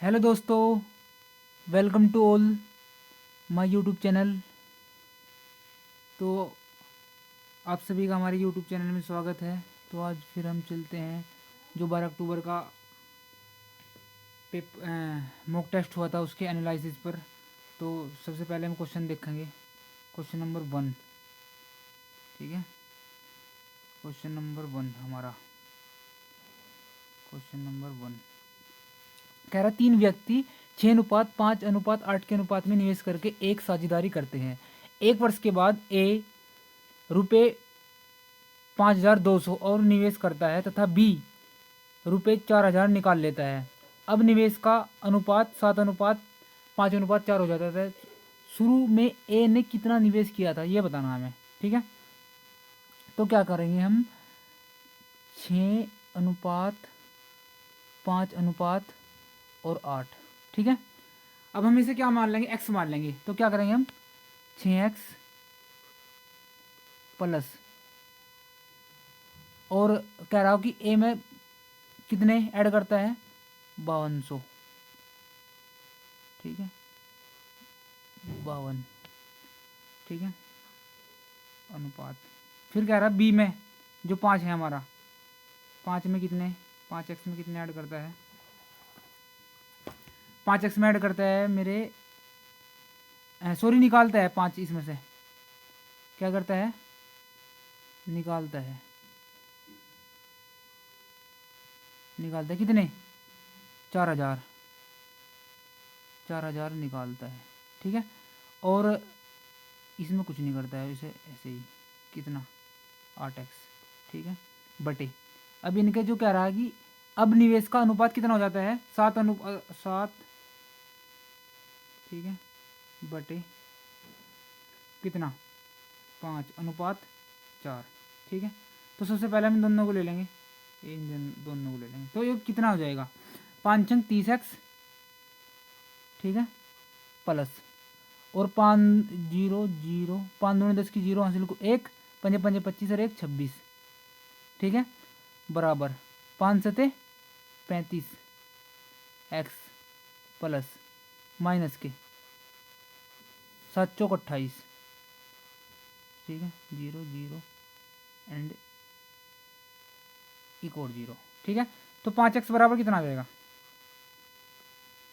Hello दोस्तों, welcome to all my YouTube channel. तो आप सभी का हमारे यूट्यूब चैनल में स्वागत है। तो आज फिर हम चलते हैं जो 12 अक्टूबर का मॉक टेस्ट हुआ था उसके एनालिसिस पर। तो सबसे पहले हम क्वेश्चन देखेंगे, क्वेश्चन नंबर 1। ठीक है, क्वेश्चन नंबर 1 हमारा क्वेश्चन नंबर 1 कह रहा 3 व्यक्ति 6:5:8 के अनुपात में निवेश करके एक साझेदारी करते हैं। 1 वर्ष के बाद ए रुपये 5,200 और निवेश करता है तथा बी रुपये 4,000 निकाल लेता है। अब निवेश का अनुपात 7:5:4 हो जाता है। शुरू में ए ने कितना निवेश किया था ये बताना हमें। ठीक है, तो क्या करेंगे हम, 6:5:8। ठीक है, अब हम इसे क्या मान लेंगे, एक्स मान लेंगे। तो क्या करेंगे हम, 6x प्लस, और कह रहा हूँ कि ए में कितने ऐड करता है, 5200। ठीक है, 52। ठीक है, अनुपात। फिर कह रहा है बी में जो 5 है हमारा, 5 में कितने, 5x में कितने ऐड करता है, 5x में ऐड करता है मेरे, सॉरी निकालता है 5 इसमें से। क्या करता है, निकालता है कितने, 4,000 निकालता है। ठीक है, और इसमें कुछ नहीं करता है, इसे ऐसे ही, कितना, 8x। ठीक है, बटे, अब इनके जो कह रहा है कि अब निवेश का अनुपात कितना हो जाता है, 7:7। ठीक है, बटे कितना, 5:4। ठीक है, तो सबसे पहले हम दोनों को ले लेंगे, इन दोनों को ले लेंगे। तो ये कितना हो जाएगा, 5×30x। ठीक है, प्लस, और 5 0 0, 5×2 = 10 की 0 हासिल को 1, 5×5 = 25 और 1 26। ठीक है, बराबर 5×7 = 35 एक्स प्लस माइनस के 7 × 28। ठीक है, 0 0 एंड एक और 0। ठीक है, तो 5x बराबर कितना आ जाएगा,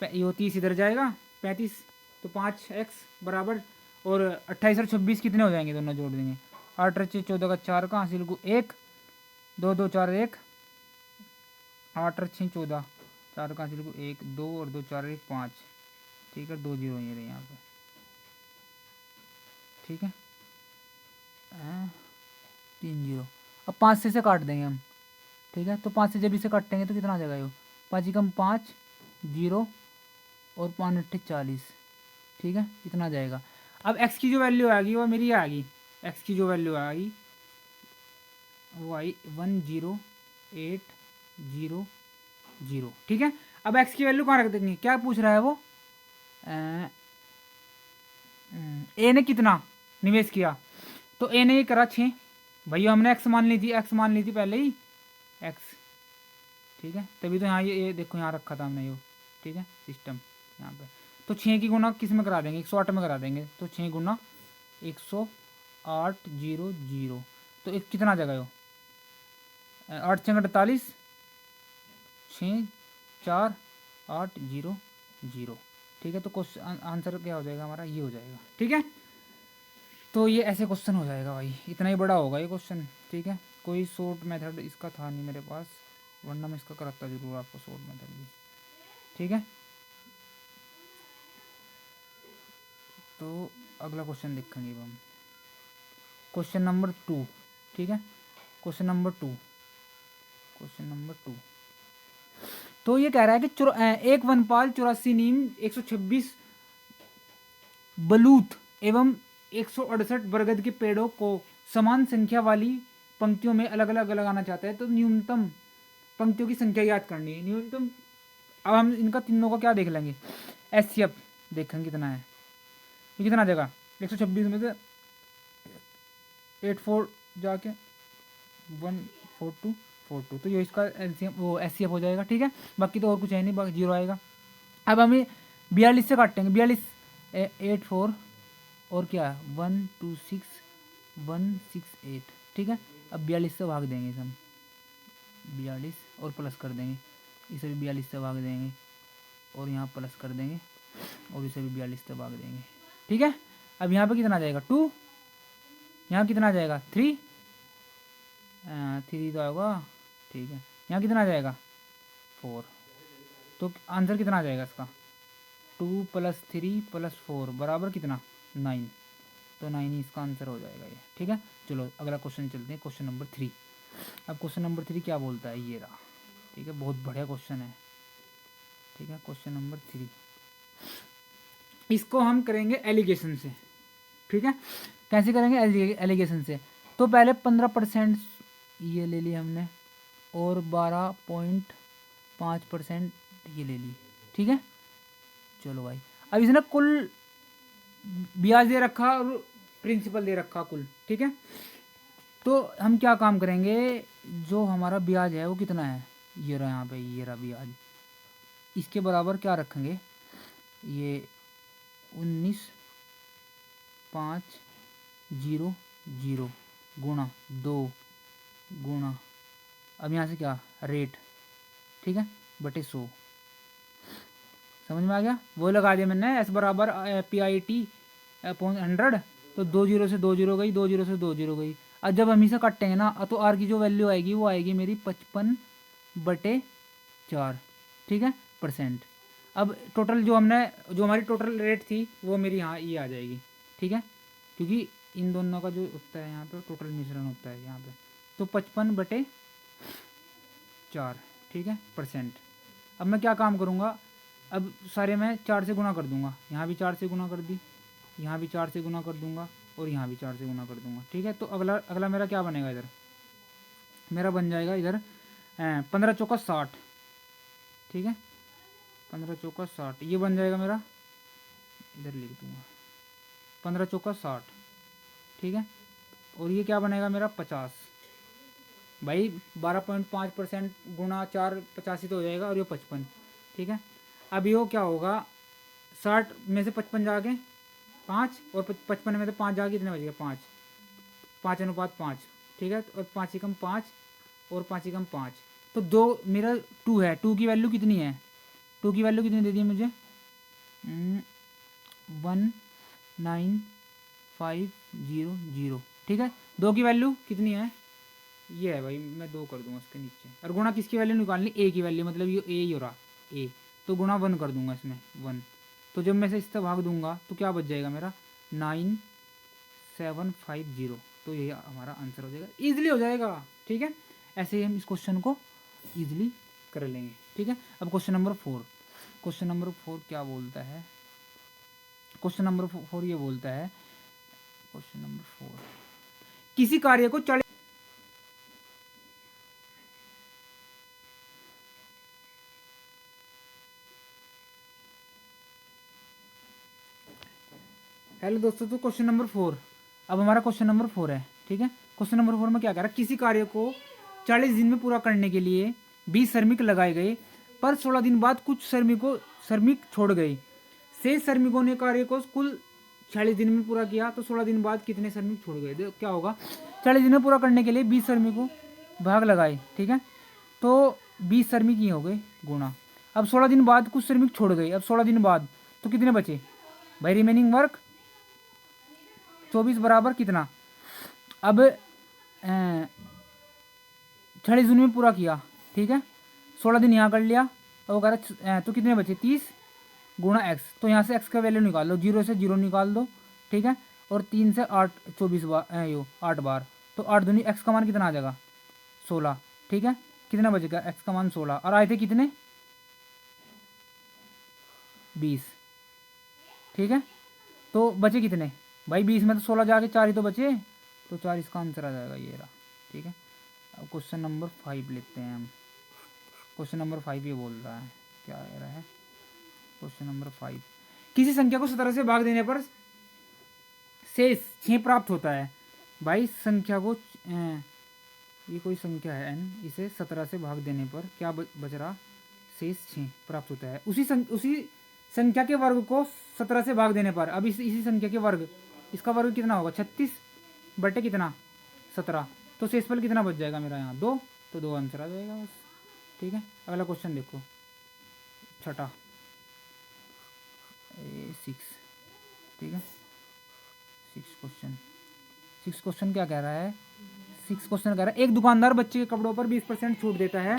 ये 30 इधर जाएगा, 35, तो 5x बराबर, और 28 और 26 कितने हो जाएंगे, दोनों जोड़ देंगे, 8 × 6 = 14 का 4 का हासिल को 1, 2 2 4 1, 8 और 6 = 14, 4 का हासिल को 1 2 और 2 4 1 5। ठीक है, 2 0 ये रहे यहाँ पे। ठीक है, 3 0। अब 5 से काट देंगे हम। ठीक है, तो 5 से जब इसे काटेंगे तो कितना आ जाएगा, ये 5×5 0 और 5×8 = 40। ठीक है, इतना आ जाएगा। अब x की जो वैल्यू आएगी वो मेरी आएगी, x की जो वैल्यू आएगी वो आई 10800। ठीक है, अब x की वैल्यू कहाँ रख देंगे, क्या पूछ रहा है वो, ए ने कितना निवेश किया, तो ए ने ये करा 6, भैया हमने x मान ली थी, पहले ही x। ठीक है, तभी तो यहाँ ये देखो यहाँ रखा था हमने ये। ठीक है, सिस्टम यहाँ पे, तो 6 की गुना किस में करा देंगे, 108 में करा देंगे, तो 6 गुना 10800। तो एक कितना आ जाएगा यो, 8 6 48, 6 4 8 0 0। ठीक है, तो क्वेश्चन आंसर क्या हो जाएगा हमारा, ये हो जाएगा। ठीक है, तो ये ऐसे क्वेश्चन हो जाएगा भाई, इतना ही बड़ा होगा ये क्वेश्चन। ठीक है, कोई शॉर्ट मेथड इसका था नहीं मेरे पास, वरना मैं इसका कराता जरूर आपको शॉर्ट मेथड भी। ठीक है, तो अगला क्वेश्चन देखेंगे हम, क्वेश्चन नंबर 2। ठीक है, क्वेश्चन नंबर 2 तो ये कह रहा है कि एक वनपाल 84 नीम 126 बलूत एवं 168 बरगद के पेड़ों को समान संख्या वाली पंक्तियों में अलग अलग लगाना चाहता है। तो न्यूनतम पंक्तियों की संख्या याद करनी है, न्यूनतम। अब हम इनका तीनों का क्या देख लेंगे, एचसीएफ देखेंगे कितना है, ये कितना आ जाएगा, 126 में से 84 जाके 14242, तो ये इसका एलसीएम वो एचसीएफ हो जाएगा। ठीक है, बाकी तो और कुछ है नहीं, बाकी 0 आएगा। अब हमें 42 से काटेंगे, 42 8 4 और क्या 1 2 6 1 6 8, ठीक है। अब 42 से भाग देंगे इसे हम, 42 और प्लस कर देंगे, इसे भी 42 से भाग देंगे और यहाँ प्लस कर देंगे और इसे भी 42 से भाग देंगे, ठीक है। अब यहाँ पे कितना आ जाएगा 2, यहाँ कितना आ जाएगा 3 तो आएगा, ठीक है। यहाँ कितना आ जाएगा 4, तो आंसर कितना आ जाएगा इसका 2 + 3 + 4 बराबर कितना 9, तो 9 ही इसका आंसर हो जाएगा ये, ठीक है। चलो अगला क्वेश्चन चलते हैं, क्वेश्चन नंबर 3। अब क्वेश्चन नंबर 3 क्या बोलता है, ये रहा, ठीक है, बहुत बढ़िया क्वेश्चन है, ठीक है। क्वेश्चन नंबर 3 इसको हम करेंगे एलिगेशन से, ठीक है। कैसे करेंगे एलिगेशन से, तो पहले 15% ये ले ली हमने और 12.5% ये ले ली, ठीक है। चलो भाई, अब इसने कुल ब्याज दे रखा और प्रिंसिपल दे रखा कुल, ठीक है। तो हम क्या काम करेंगे, जो हमारा ब्याज है वो कितना है, ये रहा यहाँ पे, ये रहा ब्याज, इसके बराबर क्या रखेंगे, ये 19,500 गुणा 2 गुणा, अब यहाँ से क्या रेट, ठीक है, बटे 100, समझ में आ गया। वो लगा दिया मैंने, एस बराबर PIT अपॉन 100, तो 2 जीरो से 2 जीरो गई, 2 जीरो से 2 जीरो गई। अब जब हम इसे काटेंगे ना, तो आर की जो वैल्यू आएगी वो आएगी मेरी 55/4, ठीक है, परसेंट। अब टोटल जो हमारी टोटल रेट थी वो मेरी यहाँ ये आ जाएगी, ठीक है, क्योंकि इन दोनों का जो होता है यहाँ पे टोटल मिश्रण होता है यहाँ पे, तो 55/4, ठीक है, परसेंट। अब मैं क्या काम करूँगा, अब सारे मैं 4 से गुना कर दूंगा, यहाँ भी 4 से गुना कर दी, यहाँ भी 4 से गुना कर दूंगा और यहाँ भी 4 से गुना कर दूंगा, ठीक है। तो अगला मेरा क्या बनेगा, इधर मेरा बन जाएगा इधर 15 चौका 60, ठीक है, 15 चौका 60 ये बन जाएगा मेरा, इधर लिख दूंगा 15 चौका 60, ठीक है। और ये क्या बनेगा मेरा 50, भाई 12.5% गुणा 4 85 तो हो जाएगा, और ये 55, ठीक है। अब ये क्या होगा, 60 में से 55 जाके 5 और 55 में से 5 जाके कितने बच गए 5, 5:5, ठीक है। और 5 एकम 5 और 5 एकम 5, तो 2 मेरा 2 है, 2 की वैल्यू कितनी है, 2 की वैल्यू कितनी दे दी मुझे 19500, ठीक है। 2 की वैल्यू कितनी है, ये है भाई, मैं 2 कर दूंगा इसके नीचे, और गुणा किसकी वैल्यू निकालनी, ए की वैल्यू, मतलब ये ए ही हो रहा ए, तो गुणा 1 कर दूंगा इसमें 1, तो जब मैं से इससे भाग दूंगा तो क्या बच जाएगा मेरा 9750, तो ये हमारा आंसर हो जाएगा, ईजिली हो जाएगा, ठीक है। ऐसे ही हम इस क्वेश्चन को ईजिली कर लेंगे, ठीक है। अब क्वेश्चन नंबर 4, क्वेश्चन नंबर 4 क्या बोलता है, क्वेश्चन नंबर 4 ये बोलता है, क्वेश्चन नंबर 4 किसी कार्य को 40, हेलो दोस्तों, तो क्वेश्चन नंबर 4, अब हमारा क्वेश्चन नंबर 4 है, ठीक है। क्वेश्चन नंबर 4 में क्या कह रहा है, किसी कार्य को 40 दिन में पूरा करने के लिए 20 श्रमिक लगाए गए, पर 16 दिन बाद कुछ श्रमिक छोड़ गए, शेष श्रमिकों ने कार्य को कुल 40 दिन में पूरा किया, तो 16 दिन बाद कितने श्रमिक छोड़ गए, क्या होगा, 40 दिन में पूरा करने के लिए 20 श्रमिकों भाग लगाए, ठीक है, तो 20 श्रमिक ये हो गए गुणा, अब 16 दिन बाद कुछ श्रमिक छोड़ गए, अब 16 दिन बाद तो कितने बचे भाई, रिमेनिंग वर्क 24 बराबर कितना, अब 40 दिन में पूरा किया, ठीक है, 16 दिन यहाँ कर लिया, और वो कह रहा तो कितने बचे 30 गुणा x, तो यहाँ से x का वैल्यू निकाल लो, 0 से 0 निकाल दो, ठीक है, और 3 से 8 24 बार 8 बार, तो 8 दूनी x का मान कितना आ जाएगा 16, ठीक है, कितना बचेगा x का मान 16, और आए थे कितने 20, ठीक है, तो बचे कितने भाई 20 में तो 16 जाके 4 ही तो बचे, तो 4 इसका आंसर आ जाएगा, ये रहा, ठीक है। अब क्वेश्चन नंबर 5 लेते हैं हम, क्वेश्चन नंबर 5 ये बोल रहा है, क्या कह रहा है, क्वेश्चन नंबर 5 किसी संख्या को 17 से भाग देने पर शेष 6 प्राप्त होता है, भाई संख्या को ये कोई संख्या है n, इसे 17 से भाग देने पर क्या बच रहा शेष 6 प्राप्त होता है, उसी संख्या के वर्ग को 17 से भाग देने पर, अब इसी संख्या के वर्ग, इसका वर्ग कितना होगा 36 बटे कितना 17, तो शेषफल कितना बच जाएगा मेरा यहाँ 2, तो 2 आंसर आ जाएगा बस। ठीक है, अगला क्वेश्चन देखो छठा 6। ठीक है, 6 क्वेश्चन क्या कह रहा है, 6 क्वेश्चन कह रहा है एक दुकानदार बच्चे के कपड़ों पर 20% छूट देता है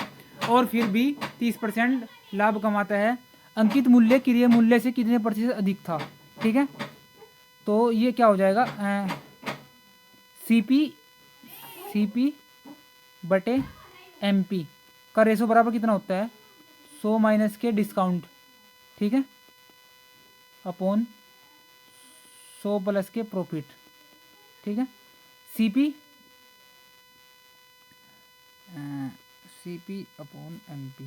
और फिर भी 30% लाभ कमाता है। अंकित मूल्य क्रय मूल्य से कितने प्रतिशत अधिक था। ठीक है, तो ये क्या हो जाएगा सीपी बटे एमपी का रेशो बराबर कितना होता है 100 माइनस के डिस्काउंट, ठीक है, अपॉन 100 प्लस के प्रॉफिट। ठीक है, सीपी अपॉन एमपी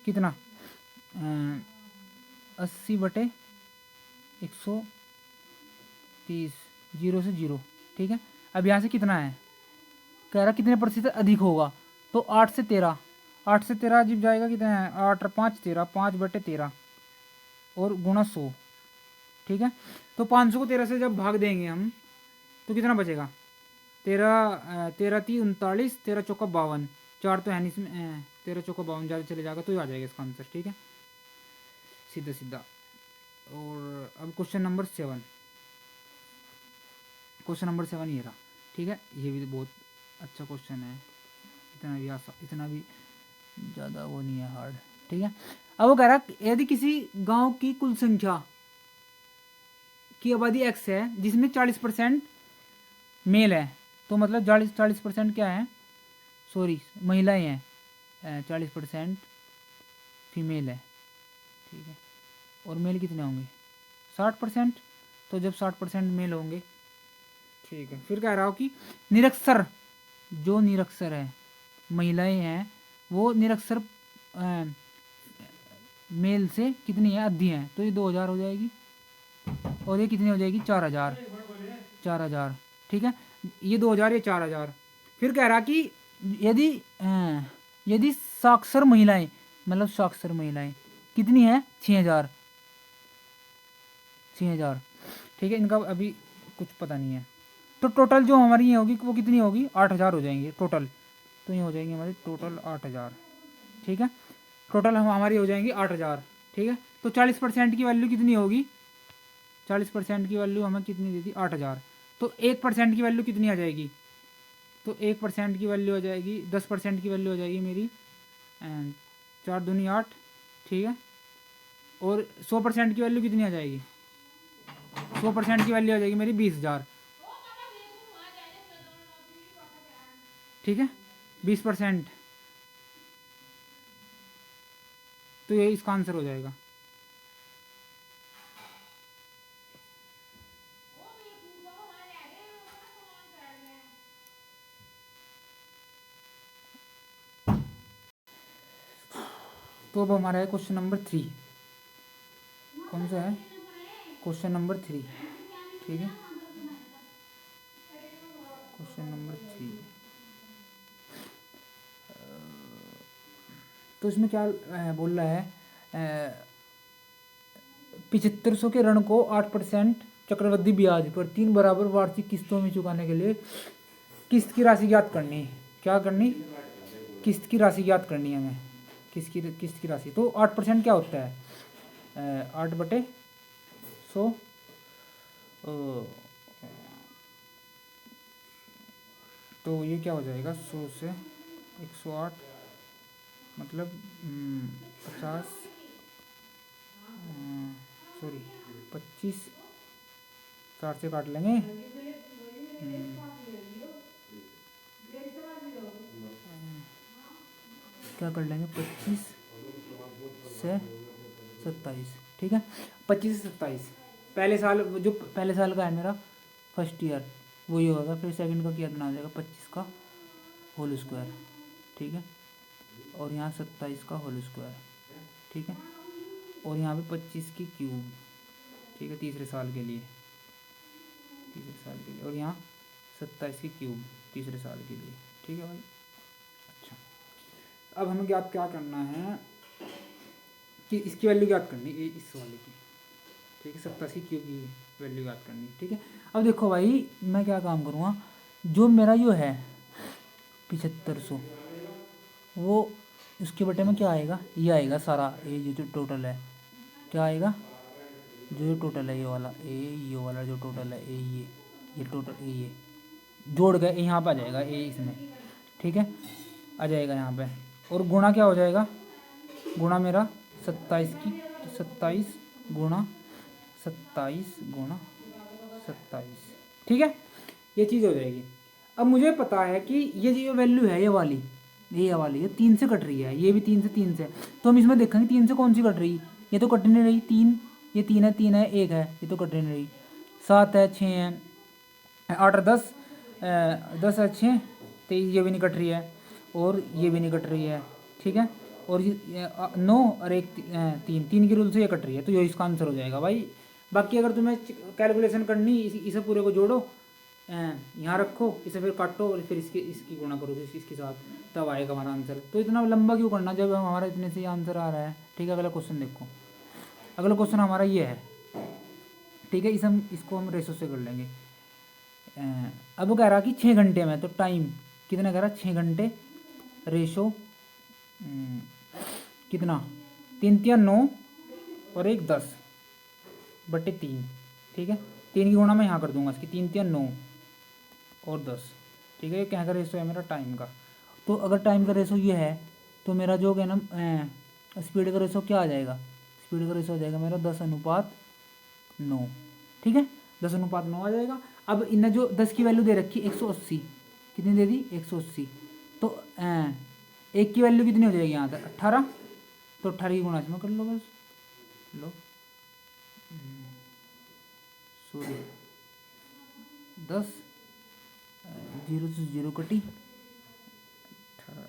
कितना 80 बटे 130, 0 से 0। ठीक है, अब यहाँ से कितना है कह रहा कितने प्रतिशत अधिक होगा, तो 8 से 13, 8 से 13 जब जाएगा कितना है 8 और 5 13, 5 बटे 13 और गुणा 100। ठीक है, तो 500 को 13 से जब भाग देंगे हम तो कितना बचेगा 13 3 39, 13 चौका 52, 4 तो है नहीं इसमें, 13 चौका 52 ज़्यादा चले जाएगा तो ही आ जाएगा इसका आंसर। ठीक है, सीधा सीधा। और अब क्वेश्चन नंबर 7, क्वेश्चन नंबर 7 ये रहा। ठीक है, ये भी बहुत अच्छा क्वेश्चन है, इतना भी ज़्यादा वो नहीं है हार्ड। ठीक है, अब वो कह रहा यदि किसी गांव की कुल संख्या की आबादी x है जिसमें 40% मेल है, तो मतलब 40% क्या है सॉरी महिलाएं हैं, 40% फीमेल है। ठीक है, और मेल कितने होंगे 60%, तो जब 60% मेल होंगे। ठीक है, फिर कह रहा हो कि निरक्षर, जो निरक्षर है महिलाएं हैं वो निरक्षर मेल से कितनी है आधी हैं, तो ये 2000 हो जाएगी और ये कितनी हो जाएगी 4000। ठीक है, ये 2000 ये 4000। फिर कह रहा कि यदि साक्षर महिलाएं, मतलब साक्षर महिलाएं कितनी है 6000। ठीक है, इनका अभी कुछ पता नहीं है, तो टोटल जो हमारी ये होगी वो कितनी होगी 8000 हो जाएंगे टोटल, तो ये हो जाएंगे हमारी टोटल 8000। ठीक है, टोटल हमारी हो जाएंगी 8000। ठीक है, तो 40% की वैल्यू कितनी होगी, 40% की वैल्यू हमें कितनी दी थी 8000, तो 1% की वैल्यू कितनी आ जाएगी, तो 1% की वैल्यू आ जाएगी 10% की वैल्यू आ जाएगी मेरी 4 दूनी 8। ठीक है, और 100% की वैल्यू कितनी आ जाएगी, 100% की वैल्यू आ जाएगी मेरी 20000। ठीक है, 20%, तो ये इसका आंसर हो जाएगा। तो अब हमारा है क्वेश्चन नंबर 3, कौन सा है क्वेश्चन नंबर 3। ठीक है, क्वेश्चन नंबर 3, तो इसमें क्या बोल रहा है 7500 के ऋण को 8% चक्रवृद्धि ब्याज पर 3 बराबर वार्षिक किस्तों में चुकाने के लिए किस्त की राशि ज्ञात करनी। क्या करनी, किस्त की राशि ज्ञात करनी है हमें, किस्त की राशि। तो 8% क्या होता है 8/100, तो ये क्या हो जाएगा 100 से 108 मतलब 50 सॉरी 25, 4 से काट लेंगे, क्या कर लेंगे 25 से 27। ठीक है, 25 से 27 पहले साल, जो पहले साल का है मेरा फर्स्ट ईयर वही होगा, फिर सेकंड का कितना हो जाएगा 25 का होल स्क्वायर। ठीक है, और यहाँ 27 का होल स्क्वायर। ठीक है, और यहाँ पे 25 की क्यूब। ठीक है, तीसरे साल के लिए, और यहाँ 27 की क्यूब तीसरे साल के लिए। ठीक है भाई, अच्छा अब हमें क्या करना है इसकी वैल्यू ज्ञात करनी है, इस वाले की, ठीक है, 87 क्यू की वैल्यू ज्ञात करनी, ठीक है। अब देखो भाई मैं क्या काम करूँगा, जो मेरा जो है 7500 वो उसके बटे में क्या आएगा, ये आएगा सारा, ये जो टोटल है क्या आएगा, जो टोटल है ये वाला, ये वाला जो टोटल है ये टोटल ये जोड़ के यहाँ पे आ जाएगा ए इसमें, ठीक है, आ जाएगा यहाँ पे। और गुणा क्या हो जाएगा, गुणा मेरा 27 की 27 गुणा 27 गुणा 27, ठीक है, ये चीज़ हो जाएगी। अब मुझे पता है कि ये जो वैल्यू है ये वाली ये 3 से कट रही है, ये भी 3 से, तो हम इसमें देखेंगे 3 से कौन सी कट रही, ये तो कट नहीं रही 3, ये 3 है 1 है, ये तो कट नहीं रही, 7 है 6 है 8 है 10, 10 है 6 23, ये भी नहीं कट रही है, और ये भी नहीं कट रही है, ठीक है, और ये 9 और 1 3 के रूल से ये कट रही है, तो ये इसका आंसर हो जाएगा भाई। बाकी अगर तुम्हें कैलकुलेशन करनी इसे पूरे को जोड़ो, यहाँ रखो, इसे फिर काटो और फिर इसकी गुणा करो इसके साथ, तब आएगा हमारा आंसर। तो इतना लंबा क्यों करना जब हमारा इतने से आंसर आ रहा है, ठीक है। अगला क्वेश्चन देखो, अगला क्वेश्चन हमारा ये है, ठीक है, इसको हम रेशो से कर लेंगे। अब वो कह रहा कि 6 घंटे में, तो टाइम कितना कह रहा, 6 घंटे, रेशो कितना 3 3 9 और 1 10 बटे 3, ठीक है, 3 की गुणा मैं यहाँ कर दूंगा इसकी, 3 3 9 और 10, ठीक है। ये क्या का रेशो है मेरा, टाइम का। तो अगर टाइम का रेशो ये है तो मेरा जो है ना स्पीड का रेशो क्या आ जाएगा, स्पीड का रेशो हो जाएगा मेरा 10:9, ठीक है, 10:9 आ जाएगा। अब इन्हें जो 10 की वैल्यू दे रखी 180, कितनी दे दी 180, तो 1 की वैल्यू कितनी हो जाएगी यहाँ तक 18, तो 18 की गुणा इसमें कर लो बस, लो सॉरी 10 0 से 0 कटी 18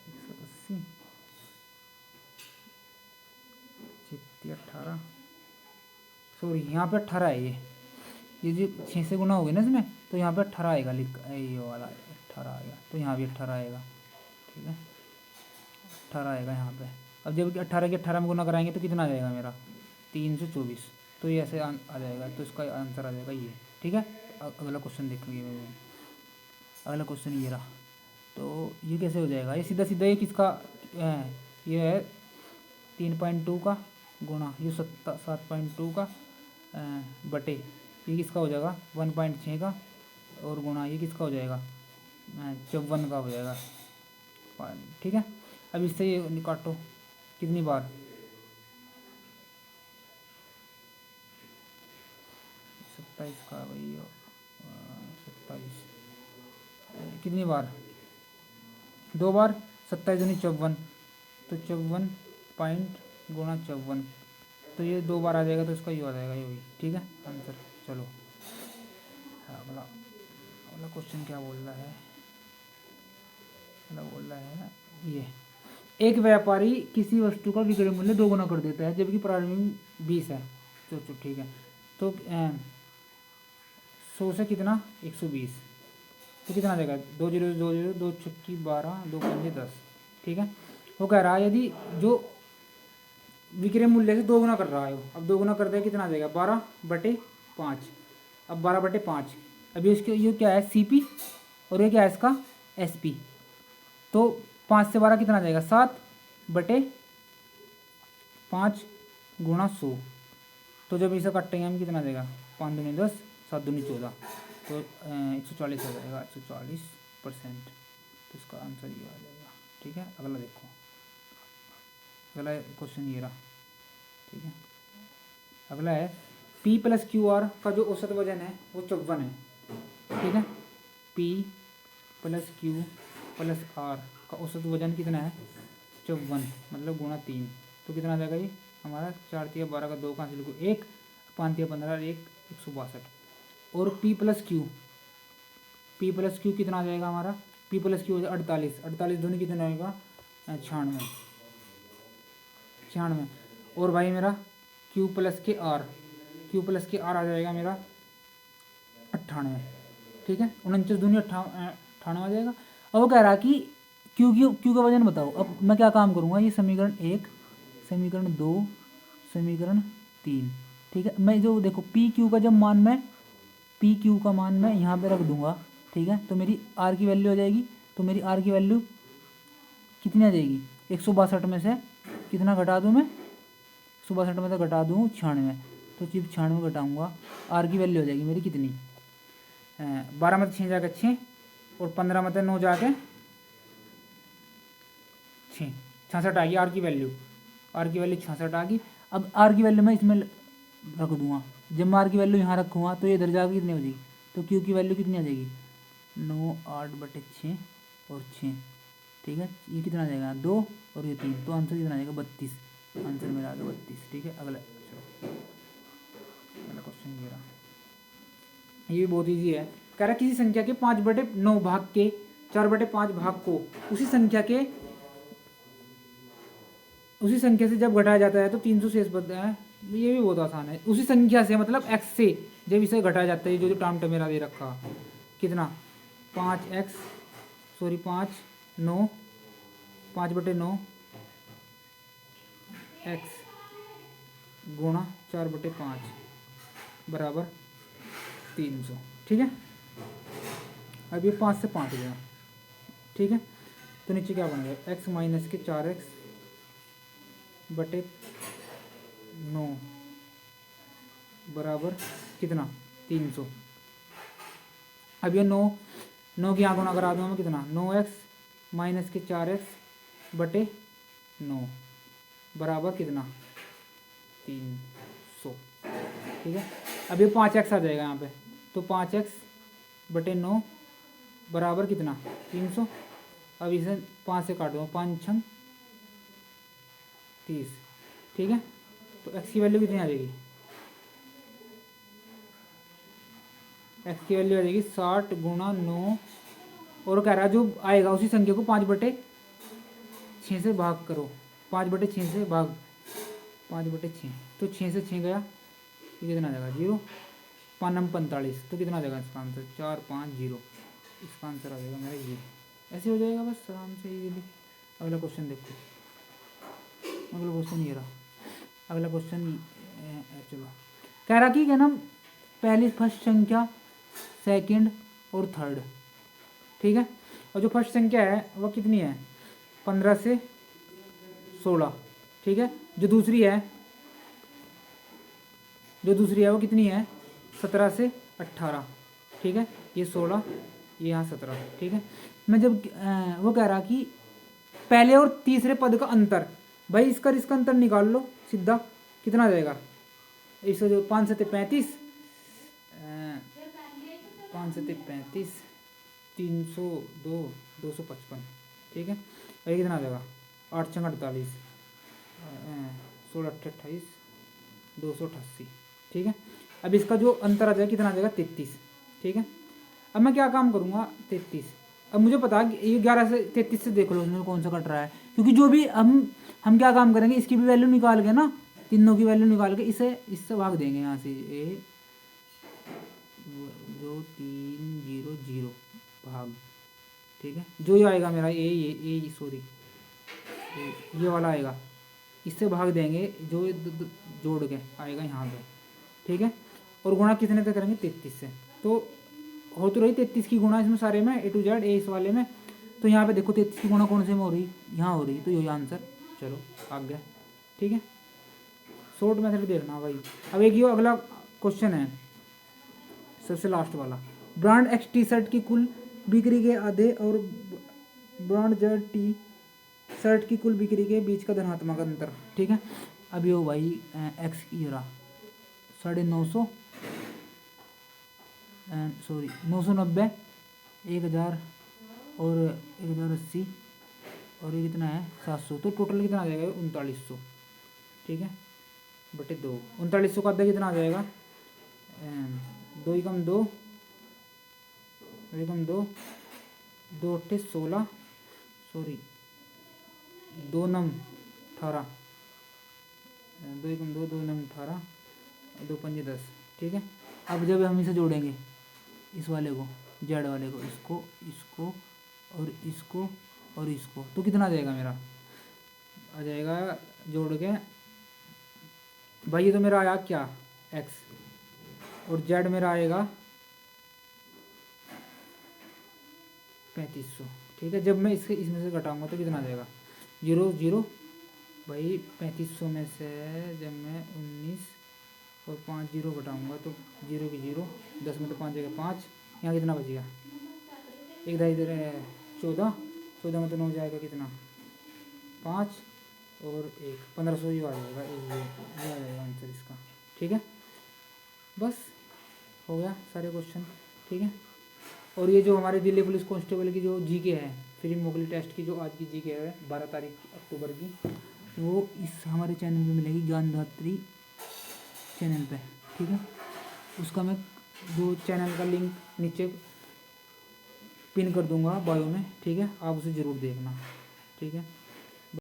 180 18, सॉरी यहाँ पे 18 है, ये जो 6 से गुना हो गया ना इसमें, तो यहाँ पे 18 आएगा, ये वाला 18 आएगा, तो यहाँ भी 18 आएगा, ठीक है, 18 आएगा यहाँ पे। अब जब 18 के 18 में गुना कराएंगे तो कितना आ जाएगा मेरा 3 से 24, तो ये ऐसे आ जाएगा, तो इसका आंसर आ जाएगा ये, ठीक है। अगला क्वेश्चन देखेंगे, अगला क्वेश्चन ये रहा, तो ये कैसे हो जाएगा, ये सीधा सीधा ये किसका ये है 3.2 का गुणा ये 7.2 का बटे ये किसका हो जाएगा 1.6 का, और गुणा ये किसका हो जाएगा 54 का हो जाएगा, ठीक है। अब इससे ये काटो कितनी बार, 27 का भाई 27 कितनी बार, 2 बार, 27 दूनी 54, तो 54 पॉइंट गुणा 54, तो ये 2 बार आ जाएगा, तो इसका ये आ जाएगा, ये भी, ठीक है आंसर। चलो अगला अगला क्वेश्चन क्या बोल रहा है, अगला बोल रहा है ये, एक व्यापारी किसी वस्तु का विक्रय मूल्य 2 गुना कर देता है जबकि प्रारंभिक 20 है, तो ठीक है, तो 100 से कितना 120, तो कितना आ जाएगा 2 0 2 0 2 छक्की 12 2 पंजे 10, ठीक है। वो कह रहा है यदि जो विक्रय मूल्य से 2 गुना कर रहा है, अब 2 गुना कर दे कितना आ जाएगा 12/5, अब 12/5, अभी इसके ये क्या है CP और ये क्या है इसका SP, तो 5 से 12 कितना आ जाएगा 7/5 गुणा 100, तो जब इसे काटेंगे हम कितना आ जाएगा 5 दूनी 10 7 दूनी 14, तो 140 हो जाएगा 140%, तो इसका आंसर ये आ जाएगा, ठीक है। अगला देखो, अगला क्वेश्चन ये रहा, ठीक है। अगला है P + QR का जो औसत वजन है वो 54 है, ठीक है। P + Q + R का औसत वजन कितना है 54, मतलब गुणा 3, तो कितना आ जाएगा ये हमारा 4 3 12 का 2 5 लिखो 1 5 3 15 1 162, और P + Q कितना आ जाएगा हमारा P + Q 48 48 दूनी कितना होगा 96, और भाई मेरा Q + R आ जाएगा मेरा 98, ठीक है, 49 दूनी 98 आ जाएगा। अब वो कह रहा कि Q का वजन बताओ। अब मैं क्या काम करूँगा, ये समीकरण 1 समीकरण 2 समीकरण 3। ठीक है, मैं जो देखो पी क्यू का जब मान मैं पी क्यू का मान मैं यहाँ पे रख दूंगा। ठीक है, तो मेरी आर की वैल्यू हो जाएगी। तो मेरी आर की वैल्यू कितनी आ जाएगी, 162 में से कितना घटा दूँ मैं, 162 में से घटा दूँ 96। तो सिर्फ 96 घटाऊँगा, आर की वैल्यू हो जाएगी मेरी कितनी, 12 में 6 जाके 6 और 15 में 9 जाके 6, 66 आ गई आर की वैल्यू। आर की वैल्यू 66 आ गई। अब आर की वैल्यू मैं इसमें रख दूंगा। जब मैं आर की वैल्यू यहाँ रखूँगा तो ये इधर जाकर कितनी हो जाएगी, तो क्यू की वैल्यू कितनी आ जाएगी, 9 8/6 और 6। ठीक है, ये कितना आ जाएगा 2 और ये 3, तो आंसर कितना आ जाएगा 32। आंसर मेरा आ गया 32। ठीक है, अगला चलो अगला क्वेश्चन ये रहा। ये भी बहुत ईजी है। कह रहा किसी संख्या के 5/9 भाग के 4/5 भाग को उसी संख्या से जब घटाया जाता है तो 300 शेष बचता है। ये भी बहुत आसान है। उसी संख्या से मतलब x से जब इसे घटाया जाता है, जो टर्म मेरा दे रखा कितना 5x 5/9 x गुणा 4/5 बराबर 300। ठीक है, अब ये 5 से 5 हो गया। ठीक है, तो नीचे क्या बन गया, x माइनस के 4x/9 बराबर कितना 300। अब ये 9 की यहाँ गुणा करा दूँ हमें कितना, 9x माइनस के 4x/9 बराबर कितना 300। ठीक है, अब ये 5x आ जाएगा यहाँ पे, तो 5x/9 बराबर कितना 300। अब इसे 5 से काट दो, 5 6 30। ठीक है, तो x की वैल्यू कितनी आ जाएगी, x की वैल्यू आ जाएगी 60 गुणा 9। और कह रहा है जो आएगा उसी संख्या को 5/6 से भाग करो, 5/6 से भाग 5/6, तो 6 से 6 गया तो कितना आ जाएगा 0, 5 9 45, तो कितना आ जाएगा इसका आंसर 450। इसका आंसर आ जाएगा मेरा ये। ऐसे हो जाएगा बस आराम से इजीली। अगला क्वेश्चन देखो, अगला क्वेश्चन ये रहा। अगला क्वेश्चन चलो कह रहा कि क्या नाम, पहली फर्स्ट संख्या सेकंड और थर्ड। ठीक है, और जो फर्स्ट संख्या है वह कितनी है 15 से 16। ठीक है, जो दूसरी है वो कितनी है 17 से 18। ठीक है, ये 16 ये यहाँ 17। ठीक है, मैं जब वो कह रहा कि पहले और तीसरे पद का अंतर, भाई इसका अंतर निकाल लो सीधा, कितना आ जाएगा, इसका जो 5 7 35 5 7 35 302 255। ठीक है, और ये कितना आ जाएगा 8 6 48 16 8 28 288। ठीक है, अब इसका जो अंतर आ जाएगा कितना आ जाएगा 33। ठीक है, अब मैं क्या काम करूँगा 33। अब मुझे पता है ये 11 से 33 से देख लो उसमें कौन सा कट रहा है, क्योंकि जो भी हम क्या काम करेंगे, इसकी भी वैल्यू निकाल के ना, तीनों की वैल्यू निकाल के इससे भाग देंगे यहाँ से, ये जो 300 भाग। ठीक है, जो ये आएगा मेरा ये सॉरी ये वाला आएगा, इससे भाग देंगे, जो जोड़ के आएगा यहाँ पे। ठीक है, और गुणा कितने तक करेंगे 33 से, तो हो तो रही 33 की गुणा इसमें सारे में A to Z इस वाले में। तो यहाँ पे देखो 33 की गुणा कौन से में हो रही, यहाँ हो रही, तो यही आंसर चलो आ गया। ठीक है, शॉर्ट मेथड देखना भाई। अब एक ये अगला क्वेश्चन है सबसे लास्ट वाला, ब्रांड एक्स टी शर्ट की कुल बिक्री के आधे और ब्रांड जेड टी शर्ट की कुल बिक्री के बीच का धनात्मक अंतर। ठीक है, अब ये हो भाई एक्स की रहा 950 सॉरी 990 1000 और 1080 और ये कितना है 700, तो टोटल कितना आ जाएगा 3900। ठीक है, बटे 2, 3900 का आधा कितना आ जाएगा 2 एकम 2 2 अट्ठे 16 सॉरी 2 नम 18 2 एकम 2 2 नम 18 2 पंजे 10। ठीक है, अब जब हम इसे जोड़ेंगे इस वाले को जेड वाले को, इसको और इसको तो कितना आ जाएगा मेरा, आ जाएगा जोड़ के भाई ये तो मेरा आया क्या एक्स, और जेड मेरा आएगा 3500। ठीक है, जब मैं इसमें से घटाऊंगा तो कितना आ जाएगा, 0 0। भाई 3500 में से जब मैं 19 और 5 जीरो घटाऊंगा तो 0 की 0, 10 में तो 5 जगह 5, यहाँ कितना बचेगा, एक ढाई इधर है 14, 14 में तो 9 जाएगा कितना 5 और 1, 1500 ही आ जाएगा, ये आ जाएगा आंसर इसका। ठीक है, बस हो गया सारे क्वेश्चन। ठीक है, और ये जो हमारे दिल्ली पुलिस कांस्टेबल की जो जीके है, फ्री मोगली टेस्ट की जो आज की जीके है 12 तारीख अक्टूबर की, वो इस हमारे चैनल पे मिलेगी, ज्ञानधात्री चैनल पे। ठीक है, उसका मैं जो चैनल का लिंक नीचे पिन कर दूंगा बायो में। ठीक है, आप उसे ज़रूर देखना। ठीक है।